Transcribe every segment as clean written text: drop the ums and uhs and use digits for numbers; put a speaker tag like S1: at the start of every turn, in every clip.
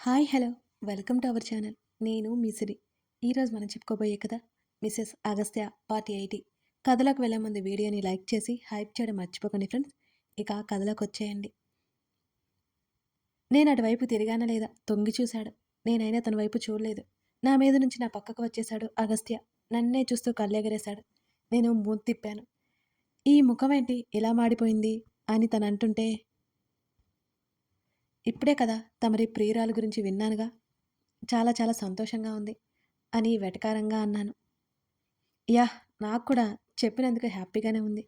S1: Hi hello welcome to our channel. నేను మీ సిరి. ఈరోజు మనం చెప్పుకోబోయే కథ మిసెస్ అగస్త్య పార్ట్ 80. కథలోకి వెళ్ళే ముందు వీడియోని లైక్ చేసి హైప్ చేయడం మర్చిపోకండి ఫ్రెండ్స్. ఇక కథలోకి వచ్చేయండి. నేను అటువైపు తిరిగానా లేదా తొంగి చూశాడు. నేనైనా తన వైపు చూడలేదు. నా మీద నుంచి నా పక్కకు వచ్చేశాడు అగస్త్య. నన్నే చూస్తూ కళ్ళెగరేశాడు. నేను మూతి తిప్పాను. ఈ ముఖం ఏంటి ఇలా మాడిపోయింది అని తను అంటుంటే, ఇప్పుడే కదా తమరి ప్రియురాలు గురించి విన్నానుగా, చాలా చాలా సంతోషంగా ఉంది అని వెటకారంగా అన్నాను. యాహ్! నాకు కూడా చెప్పినందుకు హ్యాపీగానే ఉంది.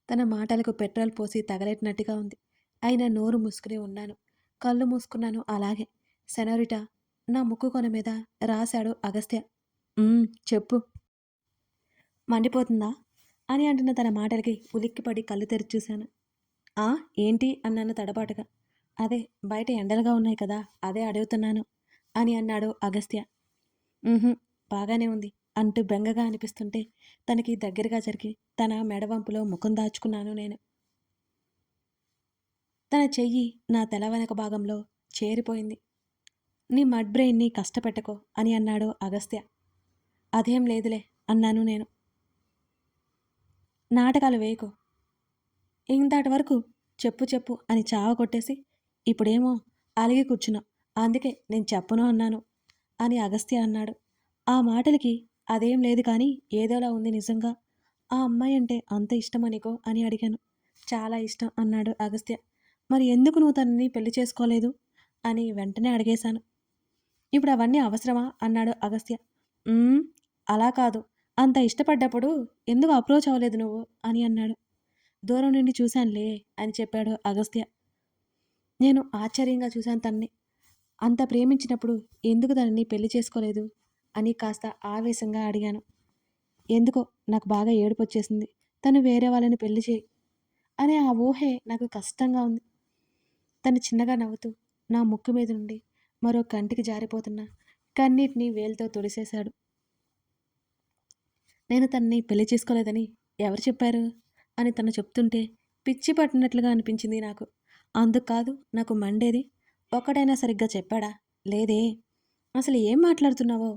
S1: తన మాటలకు పెట్రోల్ పోసి తగలెట్టినట్టుగా ఉంది. అయినా నోరు మూసుకుని ఉన్నాను. కళ్ళు మూసుకున్నాను అలాగే. సెనోరిటా నా ముక్కు కొన మీద రాశాడు అగస్త్య. చెప్పు. మండిపోతుందా అని అంటున్న తన మాటలకి ఉలిక్కిపడి కళ్ళు తెరిచి చూశాను. ఆ ఏంటి అన్నాను తడబాటుగా. అదే బయట ఎండలుగా ఉన్నాయి కదా, అదే అడుగుతున్నాను అని అన్నాడు అగస్త్య. ఉహుం, బాగానే ఉంది అంటూ బెంగగా అనిపిస్తుంటే తనకి దగ్గరగా జరిగి తన మెడవంపులో ముఖం దాచుకున్నాను నేను. తన చెయ్యి నా తల వెనక భాగంలో చేరిపోయింది. నీ మడ్ బ్రెయిన్ని కష్టపెట్టకో అని అన్నాడు అగస్త్య. అదేం లేదులే అన్నాను నేను. నాటకాలు వేయకు. ఇంతటి వరకు చెప్పు చెప్పు అని చావ కొట్టేసి ఇప్పుడేమో అలిగి కూర్చున్నావు, అందుకే నేను చెప్పను అన్నాను అని అగస్త్య అన్నాడు. ఆ మాటలకి అదేం లేదు కానీ ఏదోలా ఉంది నిజంగా. ఆ అమ్మాయి అంటే అంత ఇష్టమనికో అని అడిగాను. చాలా ఇష్టం అన్నాడు అగస్త్య. మరి ఎందుకు నువ్వు తనని పెళ్లి చేసుకోలేదు అని వెంటనే అడిగేశాను. ఇప్పుడు అవన్నీ అవసరమా అన్నాడు అగస్త్య. "ఉమ్, అలా కాదు, అంత ఇష్టపడ్డప్పుడు ఎందుకు అప్రోచ్ అవ్వలేదు నువ్వు అని అన్నాడు. దూరం నుండి చూశానులే అని చెప్పాడు అగస్త్య. నేను ఆశ్చర్యంగా చూశాను తన్ని. అంత ప్రేమించినప్పుడు ఎందుకు తనని పెళ్లి చేసుకోలేదు అని కాస్త ఆవేశంగా అడిగాను. ఎందుకో నాకు బాగా ఏడుపొచ్చేసింది. తను వేరే వాళ్ళని పెళ్లి చేయి అనే ఆ ఊహే నాకు కష్టంగా ఉంది. తను చిన్నగా నవ్వుతూ నా ముక్కు మీద నుండి మరో కంటికి జారిపోతున్న కన్నీటిని వేలుతో తుడిసేశాడు. నేను తనని పెళ్లి చేసుకోలేదని ఎవరు చెప్పారు అని తను చెప్తుంటే పిచ్చి పట్టినట్లుగా అనిపించింది నాకు. అందుకు కాదు నాకు మండేది. ఒక్కడైనా సరిగ్గా చెప్పాడా? లేదే. అసలు ఏం మాట్లాడుతున్నావో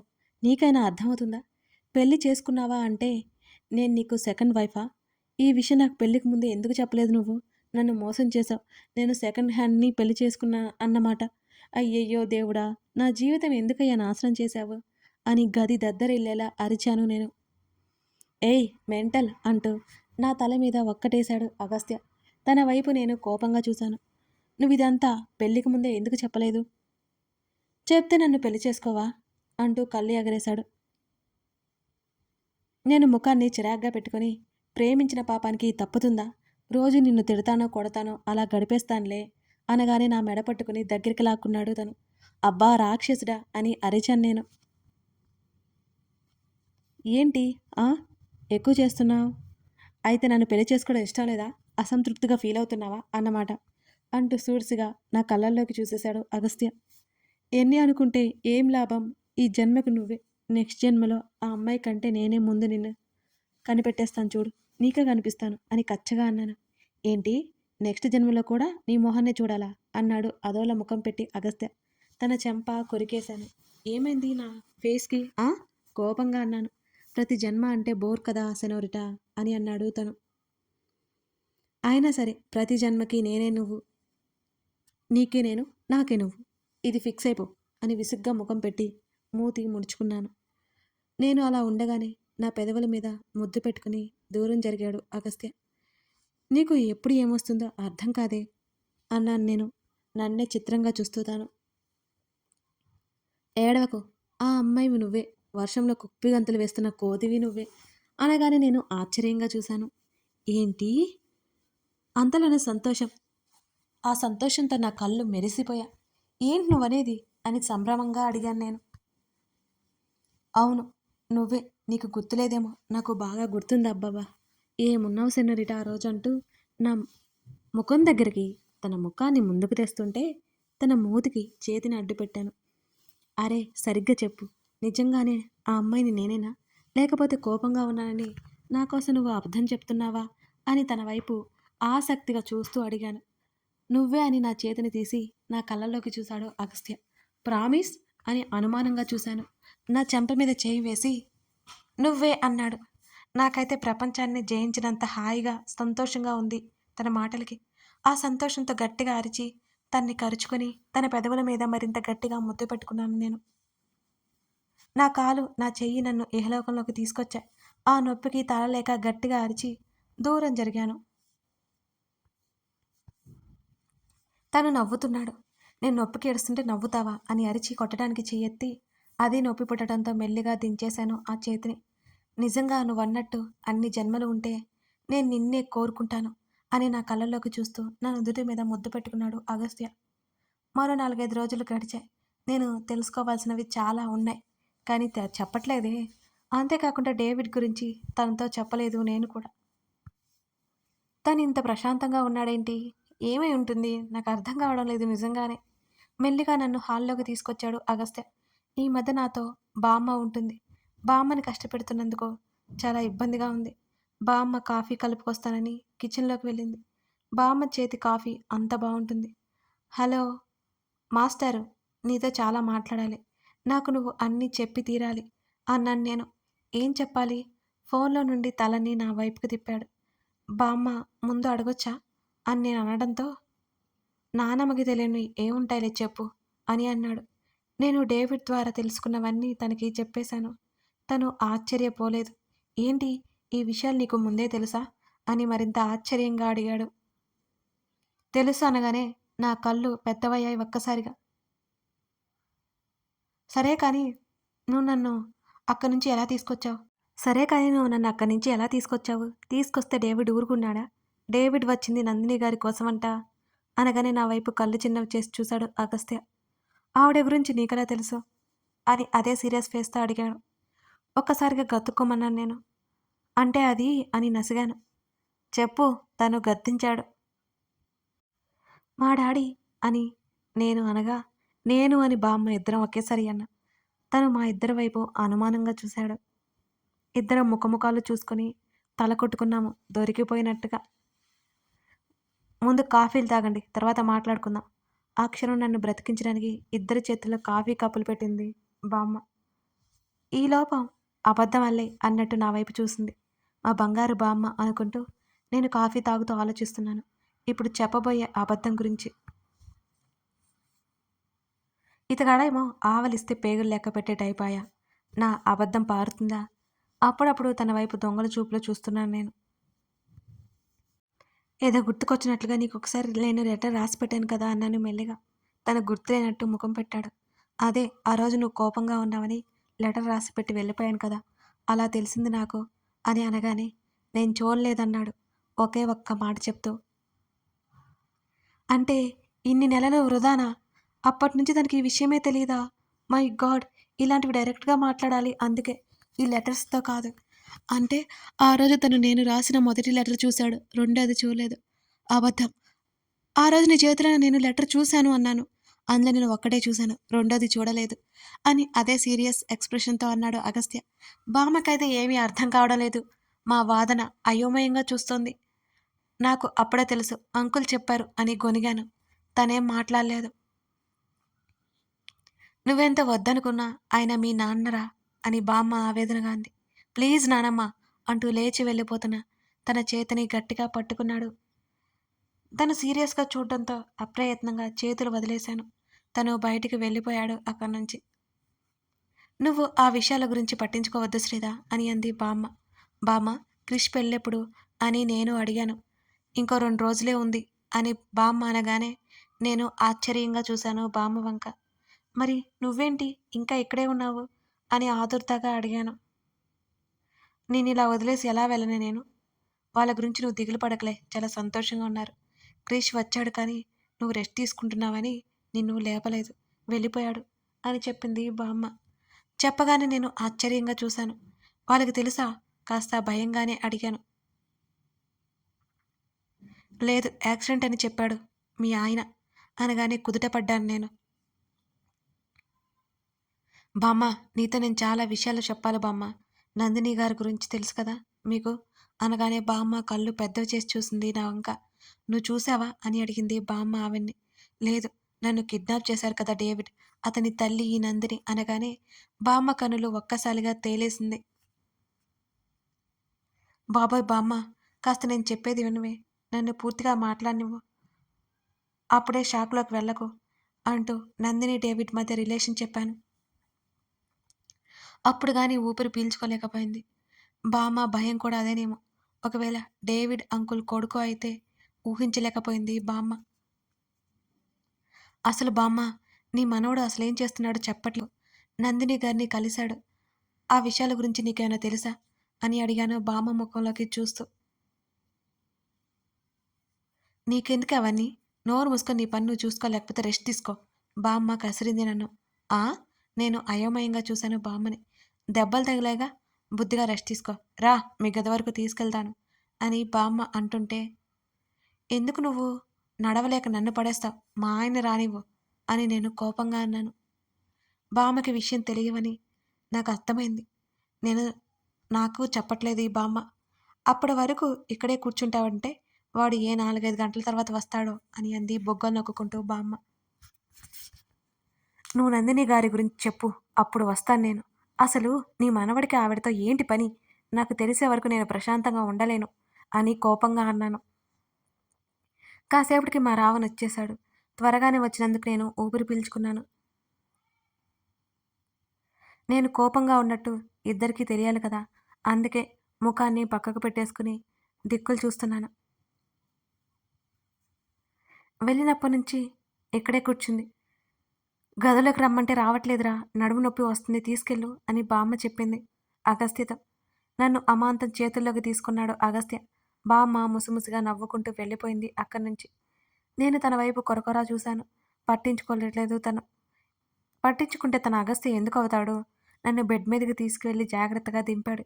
S1: నీకైనా అర్థమవుతుందా? పెళ్లి చేసుకున్నావా అంటే నేను నీకు సెకండ్ వైఫా? ఈ విషయం నాకు పెళ్ళికి ముందే ఎందుకు చెప్పలేదు నువ్వు? నన్ను మోసం చేశావు. నేను సెకండ్ హ్యాండ్ని పెళ్లి చేసుకున్నా అన్నమాట. అయ్యయ్యో దేవుడా, నా జీవితం ఎందుకయ్యా నాశనం చేశావు అని గది దద్దరిల్లేలా అరిచాను నేను. ఏయ్ మెంటల్ అంటూ నా తల మీద ఒక్కటేశాడు అగస్త్య. తన వైపు నేను కోపంగా చూశాను. నువ్విదంతా పెళ్లికి ముందే ఎందుకు చెప్పలేదు? చెప్తే నన్ను పెళ్లి చేసుకోవా అంటూ కళ్ళు ఎగరేశాడు. నేను ముఖాన్ని చిరాగ్గా పెట్టుకుని, ప్రేమించిన పాపానికి తప్పుతుందా? రోజు నిన్ను తిడతానో కొడతానో అలా గడిపేస్తానులే అనగానే నా మెడ పట్టుకుని దగ్గరికి లాక్కున్నాడు తను. అబ్బా రాక్షసుడా అని అరిచాను నేను. ఏంటి ఆ ఎక్కువ చేస్తున్నావు? అయితే నన్ను పెళ్లి చేసుకోవడం ఇష్టం లేదా? అసంతృప్తిగా ఫీల్ అవుతున్నావా అన్నమాట అంటూ సూర్సిగా నా కళ్ళల్లోకి చూసేశాడు అగస్త్య. ఎన్ని అనుకుంటే ఏం లాభం? ఈ జన్మకు నువ్వే, నెక్స్ట్ జన్మలో ఆ అమ్మాయి కంటే నేనే ముందు నిన్ను కనిపెట్టేస్తాను చూడు, నీకే కనిపిస్తాను అని కచ్చగా అన్నాను. ఏంటి, నెక్స్ట్ జన్మలో కూడా నీ మొహాన్నే చూడాలా అన్నాడు అదోలా ముఖం పెట్టి అగస్త్య. తన చెంప కొరికేశాను. ఏమైంది నా ఫేస్కి కోపంగా అన్నాను. ప్రతి జన్మ అంటే బోర్ కదా సెనోరిటా అని అన్నాడు తను. అయినా సరే ప్రతి జన్మకి నేనే నువ్వు, నీకే నేను, నాకే నువ్వు, ఇది ఫిక్స్ అయిపో అని విసుగ్గా ముఖం పెట్టి మూతి ముడుచుకున్నాను. నేను అలా ఉండగానే నా పెదవుల మీద ముద్దు పెట్టుకుని దూరం జరిగాడు అగస్త్య. నీకు ఎప్పుడు ఏమొస్తుందో అర్థం కాదే అన్నాను నేను నన్నే చిత్రంగా చూస్తూతాను. ఏడవకు, ఆ అమ్మాయివి నువ్వే, వర్షంలో కుప్పిగంతులు వేస్తున్న కోతివి నువ్వే అనగానే నేను ఆశ్చర్యంగా చూశాను. ఏంటి? అంతలోనే సంతోషం, ఆ సంతోషంతో నా కళ్ళు మెరిసిపోయా. ఏంటి నువ్వనేది అని సంభ్రమంగా అడిగాను నేను. అవును, నువ్వే. నీకు గుర్తులేదేమో, నాకు బాగా గుర్తుంది అబ్బాబా. ఏమున్నావు సెన్నరిట ఆ రోజంటూ నా ముఖం దగ్గరికి తన ముఖాన్ని ముందుకు తెస్తుంటే తన మూతికి చేతిని అడ్డుపెట్టాను. అరే సరిగ్గా చెప్పు, నిజంగానే ఆ అమ్మాయిని నేనేనా, లేకపోతే కోపంగా ఉన్నానని నా కోసం నువ్వు అబద్ధం చెప్తున్నావా అని తన వైపు ఆసక్తిగా చూస్తూ అడిగాను. నువ్వే అని నా చేతిని తీసి నా కళ్ళల్లోకి చూశాడు అగస్త్య. ప్రామిస్ అని అనుమానంగా చూశాను. నా చెంప మీద చేయి వేసి నువ్వే అన్నాడు. నాకైతే ప్రపంచాన్ని జయించినంత హాయిగా, సంతోషంగా ఉంది తన మాటలకి. ఆ సంతోషంతో గట్టిగా అరిచి, తన్ని కరుచుకొని, తన పెదవుల మీద మరింత గట్టిగా ముద్దు పెట్టుకున్నాను నేను. నా కాలు, నా చెయ్యి నన్ను ఇహలోకంలోకి తీసుకొచ్చాయి. ఆ నొప్పికి తాళలేక గట్టిగా అరిచి, దూరం జరిగాను. తను నవ్వుతున్నాడు. నేను నొప్పికి ఏడుస్తుంటే నవ్వుతావా అని అరిచి కొట్టడానికి చెయ్యెత్తి, అది నొప్పి పుట్టడంతో మెల్లిగా దించేశాను ఆ చేతిని. నిజంగా నువ్వన్నట్టు అన్ని జన్మలు ఉంటే నేను నిన్నే కోరుకుంటాను అని నా కళ్ళల్లోకి చూస్తూ నా నుదుటి మీద ముద్దు పెట్టుకున్నాడు అగస్త్య. మరో 4, 5 రోజులు గడిచాయి. నేను తెలుసుకోవాల్సినవి చాలా ఉన్నాయి. కానీ చెప్పట్లేదే. అంతేకాకుండా డేవిడ్ గురించి తనతో చెప్పలేదు నేను కూడా. తను ఇంత ప్రశాంతంగా ఉన్నాడేంటి? ఏమై ఉంటుంది? నాకు అర్థం కావడం లేదు నిజంగానే. మెల్లిగా నన్ను హాల్లోకి తీసుకొచ్చాడు అగస్త్య. ఈ మధ్య నాతో బామ్మ ఉంటుంది. బామ్మని కష్టపెడుతున్నందుకు చాలా ఇబ్బందిగా ఉంది. బామ్మ కాఫీ కలుపుకొస్తానని కిచెన్లోకి వెళ్ళింది. బామ్మ చేతి కాఫీ అంత బావుంటుంది. హలో మాస్టారు, నీతో చాలా మాట్లాడాలి. నాకు నువ్వు అన్నీ చెప్పి తీరాలి అన్నాను నేను. ఏం చెప్పాలి? ఫోన్లో నుండి తలని నా వైపుకు తిప్పాడు. బామ్మ ముందు అడగొచ్చా అని నేను అనడంతో, నానమ్మకి తెలియనివి ఏముంటాయిలే చెప్పు అని అన్నాడు. నేను డేవిడ్ ద్వారా తెలుసుకున్నవన్నీ తనకి చెప్పేశాను. తను ఆశ్చర్యపోలేదు. ఏంటి, ఈ విషయాలు నీకు ముందే తెలుసా అని మరింత ఆశ్చర్యంగా అడిగాడు. తెలుసు అనగానే నా కళ్ళు పెద్దవయ్యాయి ఒక్కసారిగా. సరే కానీ నువ్వు నన్ను అక్కడి నుంచి ఎలా తీసుకొచ్చావు? సరే కానీ నువ్వు నన్ను అక్కడి నుంచి ఎలా తీసుకొచ్చావు? తీసుకొస్తే డేవిడ్ ఊరుకున్నాడా? డేవిడ్ వచ్చింది నందిని గారి కోసమంట అనగానే నా వైపు కళ్ళు చిన్నవి చేసి చూశాడు అగస్త్య. ఆవిడ గురించి నీకెలా తెలుసు అని అదే సీరియస్ ఫేస్తో అడిగాడు. ఒక్కసారిగా గతుక్కుమన్నాను నేను. అంటే అది అని నసిగాను. చెప్పు, తను గద్దించాడు. మా డాడీ అని నేను అనగా, నేను అని బామ్మ ఇద్దరం ఒకేసారి అన్నా. తను మా ఇద్దరి వైపు అనుమానంగా చూశాడు. ఇద్దరం ముఖముఖాలు చూసుకొని తల కొట్టుకున్నాము దొరికిపోయినట్టుగా. ముందు కాఫీలు తాగండి, తర్వాత మాట్లాడుకుందాం. ఆ క్షణం నన్ను బ్రతికించడానికి ఇద్దరి చేతుల్లో కాఫీ కప్పులు పెట్టింది బామ్మ. ఈ లోపం అబద్ధం అల్లే అన్నట్టు నా వైపు చూసింది మా బంగారు బామ్మ అనుకుంటూ. నేను కాఫీ తాగుతూ ఆలోచిస్తున్నాను ఇప్పుడు చెప్పబోయే అబద్ధం గురించి. ఇతగాడేమో ఆవలిస్తే పేగులు లెక్క పెట్టే టైపాయా. నా అబద్ధం పారుతుందా? అప్పుడప్పుడు తన వైపు దొంగల చూపులో చూస్తున్నాను నేను. ఏదో గుర్తుకొచ్చినట్లుగా నీకు ఒకసారి నేను లెటర్ రాసి పెట్టాను కదా అన్నాను మెల్లిగా. తన గుర్తులేనట్టు ముఖం పెట్టాడు. అదే ఆ రోజు నువ్వు కోపంగా ఉన్నావని లెటర్ రాసి పెట్టి వెళ్ళిపోయాను కదా, అలా తెలిసింది నాకు అని అనగానే నేను చూడలేదన్నాడు ఒకే ఒక్క మాట చెప్తూ. అంటే ఇన్ని నెలలు వృధానా? అప్పటి నుంచి తనకి ఈ విషయమే తెలియదా? మై గాడ్, ఇలాంటివి డైరెక్ట్గా మాట్లాడాలి, అందుకే ఈ లెటర్స్తో కాదు. అంటే ఆ రోజు తను నేను రాసిన మొదటి లెటర్ చూశాడు, రెండోది చూడలేదు. అబద్ధం. ఆ రోజు నీ చేతిలో నేను లెటర్ చూశాను అన్నాను. అందులో నేను ఒక్కటే చూశాను, రెండోది చూడలేదు అని అదే సీరియస్ ఎక్స్ప్రెషన్తో అన్నాడు అగస్త్య. బామ్మకైతే ఏమీ అర్థం కావడం లేదు. మా వాదన అయోమయంగా చూస్తోంది. నాకు అప్పుడే తెలుసు, అంకుల్ చెప్పారు అని గొనిగాను. తనేం మాట్లాడలేదు. నువ్వెంత వద్దనుకున్నా ఆయన మీ నాన్నరా అని బామ్మ ఆవేదనగా అంది. ప్లీజ్ నానమ్మ అంటూ లేచి వెళ్ళిపోతున్న తన చేతిని గట్టిగా పట్టుకున్నాడు. తను సీరియస్గా చూడడంతో అప్రయత్నంగా చేతులు వదిలేశాను. తను బయటికి వెళ్ళిపోయాడు అక్కడి నుంచి. నువ్వు ఆ విషయాల గురించి పట్టించుకోవద్దు శ్రీదా అని అంది బామ్మ. బామ్మ, క్రిష్ పెళ్ళెప్పుడు అని నేను అడిగాను. ఇంకో 2 రోజులే ఉంది అని బామ్మ అనగానే నేను ఆశ్చర్యంగా చూశాను బామ్మ వంక. మరి నువ్వేంటి ఇంకా ఇక్కడే ఉన్నావు అని ఆదుర్దాగా అడిగాను. నేను ఇలా వదిలేసి ఎలా వెళ్ళను నేను? వాళ్ళ గురించి నువ్వు దిగులు పడకలే, చాలా సంతోషంగా ఉన్నారు. క్రిష్ వచ్చాడు కానీ నువ్వు రెస్ట్ తీసుకుంటున్నావని నిన్ను లేపలేదు, వెళ్ళిపోయాడు అని చెప్పింది బామ్మ. చెప్పగానే నేను ఆశ్చర్యంగా చూశాను. వాళ్ళకి తెలుసా? కాస్త భయంగానే అడిగాను. లేదు, యాక్సిడెంట్ అని చెప్పాడు మీ ఆయన అనగానే కుదుటపడ్డాను నేను. బామ్మ, నీతో నేను చాలా విషయాలు చెప్పాలి బామ్మ. నందిని గారి గురించి తెలుసు కదా మీకు అనగానే బామ్మ కళ్ళు పెద్దవి చేసి చూసింది నా వంక. నువ్వు చూసావా అని అడిగింది బామ్మ ఆవిడ్ని. లేదు, నన్ను కిడ్నాప్ చేశారు కదా డేవిడ్, అతని తల్లి ఈ నందిని అనగానే బామ్మ కనులు ఒక్కసారిగా తేలేసింది. బాబోయ్ బామ్మ, కాస్త నేను చెప్పేది వినవే, నన్ను పూర్తిగా మాట్లాడనివ్వు, అప్పుడే షాక్లోకి వెళ్ళకు అంటూ నందిని డేవిడ్ మధ్య రిలేషన్ చెప్పాను. అప్పుడు గాని ఊపిరి పీల్చుకోలేకపోయింది. బామ్మ భయం కూడా అదేనేమో. ఒకవేళ డేవిడ్ అంకుల్ కొడుకు అయితే ఊహించలేకపోయింది బామ్మ. అసలు బామ్మ, నీ మనవడు అసలేం చేస్తున్నాడో చెప్పట్లేదు. నందిని గారిని కలిశాడు. ఆ విషయాల గురించి నీకేమైనా తెలుసా అని అడిగాను బామ్మ ముఖంలోకి చూస్తూ. నీకెందుకు అవన్నీ? నోరు మూసుకొని నీ పని నువ్వు చూసుకో, లేకపోతే రెస్ట్ తీసుకో. బామ్మ కసిరింది నన్ను. ఆ? నేను అయోమయంగా చూశాను బామ్మని. దెబ్బలు తగిలాయిగా, బుద్ధిగా రెస్ట్ తీసుకో. రా, మీ గది వరకు తీసుకెళ్తాను అని బామ్మ అంటుంటే, ఎందుకు నువ్వు నడవలేక నన్ను పడేస్తావు, మా ఆయన రానివ్వు అని నేను కోపంగా అన్నాను. బామ్మకి విషయం తెలియవని నాకు అర్థమైంది. నేను నాకు చెప్పట్లేదు ఈ బామ్మ. అప్పటి వరకు ఇక్కడే కూర్చుంటావంటే వాడు ఏ 4-5 గంటల తర్వాత వస్తాడో అని అంది బొగ్గలు నొక్కుంటూ బామ్మ. నువ్వు నందిని గారి గురించి చెప్పు, అప్పుడు వస్తాను నేను. అసలు నీ మనవడికి ఆవిడతో ఏంటి పని? నాకు తెలిసే వరకు నేను ప్రశాంతంగా ఉండలేను అని కోపంగా అన్నాను. కాసేపటికి మా రావణ వచ్చేశాడు. త్వరగానే వచ్చినందుకు నేను ఊపిరి పీల్చుకున్నాను. నేను కోపంగా ఉన్నట్టు ఇద్దరికీ తెలియాలి కదా, అందుకే ముఖాన్ని పక్కకు పెట్టేసుకుని దిక్కులు చూస్తున్నాను. వెళ్ళినప్పటి నుంచి ఇక్కడే కూర్చుంది. గదిలోకి రమ్మంటే రావట్లేదురా, నడుము నొప్పి వస్తుంది, తీసుకెళ్ళు అని బామ్మ చెప్పింది అగస్త్యతో. నన్ను అమాంతం చేతుల్లోకి తీసుకున్నాడు అగస్త్య. బామ్మ ముసిముసిగా నవ్వుకుంటూ వెళ్ళిపోయింది అక్కడి నుంచి. నేను తన వైపు కొరకొరా చూశాను. పట్టించుకోలేదు తను. పట్టించుకుంటే తన అగస్త్య ఎందుకు అవుతాడు? నన్ను బెడ్ మీదకి తీసుకువెళ్ళి జాగ్రత్తగా దింపాడు.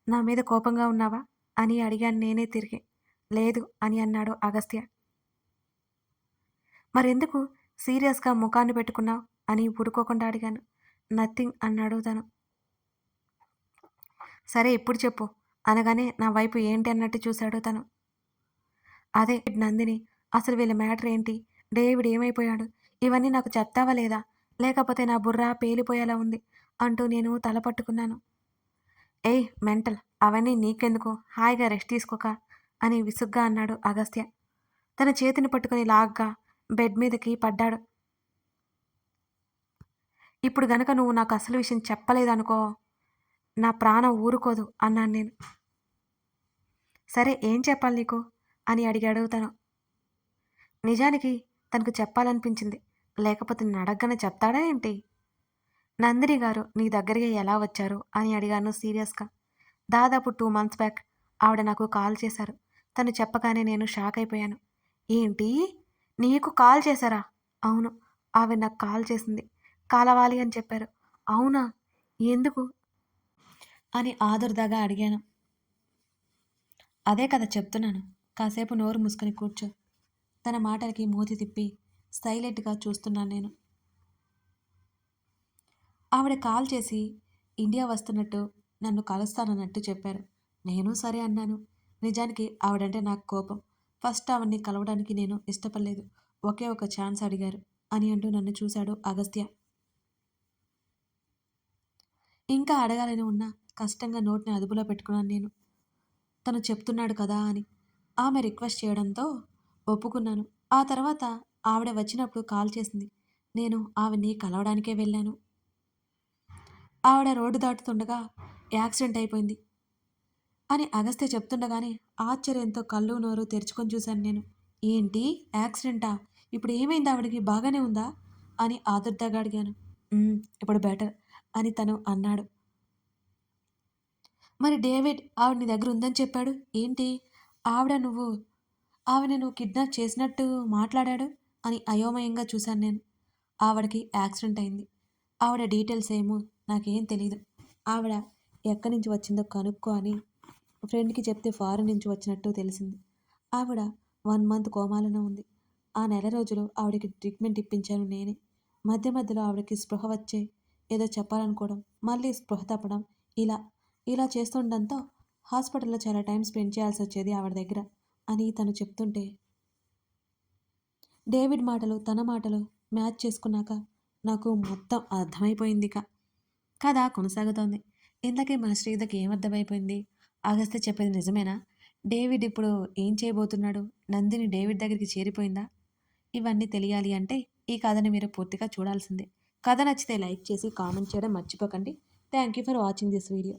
S1: నా మీద కోపంగా ఉన్నావా అని అడిగాను నేనే తిరిగి. లేదు అని అన్నాడు అగస్త్య. మరెందుకు సీరియస్గా ముఖాన్ని పెట్టుకున్నావు అని ఊరుకోకుండా అడిగాను. నథింగ్ అన్నాడు తను. సరే ఇప్పుడు చెప్పు అనగానే నా వైపు ఏంటి అన్నట్టు చూశాడు తను. అదే నందిని, అసలు వీళ్ళ మ్యాటర్ ఏంటి, డేవిడ్ ఏమైపోయాడు, ఇవన్నీ నాకు చెప్తావా లేదా, లేకపోతే నా బుర్ర పేలిపోయేలా ఉంది అంటూ నేను తల పట్టుకున్నాను. ఏయ్ మెంటల్, అవన్నీ నీకెందుకు, హాయిగా రెస్ట్ తీసుకోక అని విసుగ్గా అన్నాడు అగస్త్య. తన చేతిని పట్టుకుని లాగ్గా బెడ్ మీదకి పడ్డాడు. ఇప్పుడు గనక నువ్వు నాకు అసలు విషయం చెప్పలేదనుకో, నా ప్రాణం ఊరుకోదు అన్నాను నేను. సరే ఏం చెప్పాలి నీకు అని అడిగాడు తను. నిజానికి తనకు చెప్పాలనిపించింది, లేకపోతే నేను అడగగానే చెప్తాడా ఏంటి? నందిని గారు నీ దగ్గరికి ఎలా వచ్చారు అని అడిగాను సీరియస్గా. దాదాపు 2 months బ్యాక్ ఆవిడ నాకు కాల్ చేశారు. తను చెప్పగానే నేను షాక్ అయిపోయాను. ఏంటి, నీకు కాల్ చేశారా? అవును, ఆవిడ నాకు కాల్ చేసింది, కలవాలి అని చెప్పారు. అవునా, ఎందుకు అని ఆదుర్దాగా అడిగాను. అదే కదా చెప్తున్నాను, కాసేపు నోరు మూసుకొని కూర్చో. తన మాటలకి మూతి తిప్పి సైలెంట్గా చూస్తున్నాను నేను. ఆవిడ కాల్ చేసి ఇండియా వస్తున్నట్టు నన్ను కలుస్తానన్నట్టు చెప్పారు. నేను సరే అన్నాను. నిజానికి ఆవిడంటే నాకు కోపం. ఫస్ట్ ఆవిడ్ని కలవడానికి నేను ఇష్టపడలేదు. ఒకే ఒక ఛాన్స్ అడిగారు అని అంటూ నన్ను చూశాడు అగస్త్య. ఇంకా అడగాలని ఉన్నా కష్టంగా నోటిని అదుపులో పెట్టుకున్నాను నేను. తను చెప్తున్నాడు కదా అని. ఆమె రిక్వెస్ట్ చేయడంతో ఒప్పుకున్నాను. ఆ తర్వాత ఆవిడ వచ్చినప్పుడు కాల్ చేసింది. నేను ఆవిడ్ని కలవడానికే వెళ్ళాను. ఆవిడ రోడ్డు దాటుతుండగా యాక్సిడెంట్ అయిపోయింది అని అగస్త్య చెప్తుండగానే ఆశ్చర్యంతో కళ్ళు నోరు తెరుచుకొని చూశాను నేను. ఏంటి, యాక్సిడెంటా? ఇప్పుడు ఏమైంది, ఆవిడకి బాగానే ఉందా అని ఆదుర్దాగా అడిగాను. ఇప్పుడు బెటర్ అని తను అన్నాడు. మరి డేవిడ్ ఆవిడ నీ దగ్గర ఉందని చెప్పాడు ఏంటి? ఆవిడ నువ్వు ఆవిడ నువ్వు కిడ్నాప్ చేసినట్టు మాట్లాడాడు అని అయోమయంగా చూశాను నేను. ఆవిడకి యాక్సిడెంట్ అయింది. ఆవిడ డీటెయిల్స్ ఏమో నాకేం తెలీదు. ఆవిడ ఎక్కడి నుంచి వచ్చిందో కనుక్కో అని ఫ్రెండ్కి చెప్తే ఫారెన్ నుంచి వచ్చినట్టు తెలిసింది. ఆవిడ 1 month కోమాలోనే ఉంది. ఆ నెల రోజులు ఆవిడకి ట్రీట్మెంట్ ఇప్పించాను నేనే. మధ్య మధ్యలో ఆవిడకి స్పృహ వచ్చే ఏదో చెప్పాలనుకోవడం, మళ్ళీ స్పృహ తప్పడం, ఇలా ఇలా చేస్తుండడంతో హాస్పిటల్లో చాలా టైం స్పెండ్ చేయాల్సి వచ్చేది ఆవిడ దగ్గర అని తను చెప్తుంటే, డేవిడ్ మాటలు తన మాటలు మ్యాచ్ చేసుకున్నాక నాకు మొత్తం అర్థమైపోయిందిక. కథ కొనసాగుతోంది. ఇంతకీ మన శ్రీధర్‌కి ఏమర్థమైపోయింది? అగస్త్య చెప్పేది నిజమేనా? డేవిడ్ ఇప్పుడు ఏం చేయబోతున్నాడు? నందిని డేవిడ్ దగ్గరికి చేరిపోయిందా? ఇవన్నీ తెలియాలి అంటే ఈ కథని మీరు పూర్తిగా చూడాల్సిందే. కథ నచ్చితే లైక్ చేసి కామెంట్ చేయడం మర్చిపోకండి. Thank you for watching this video.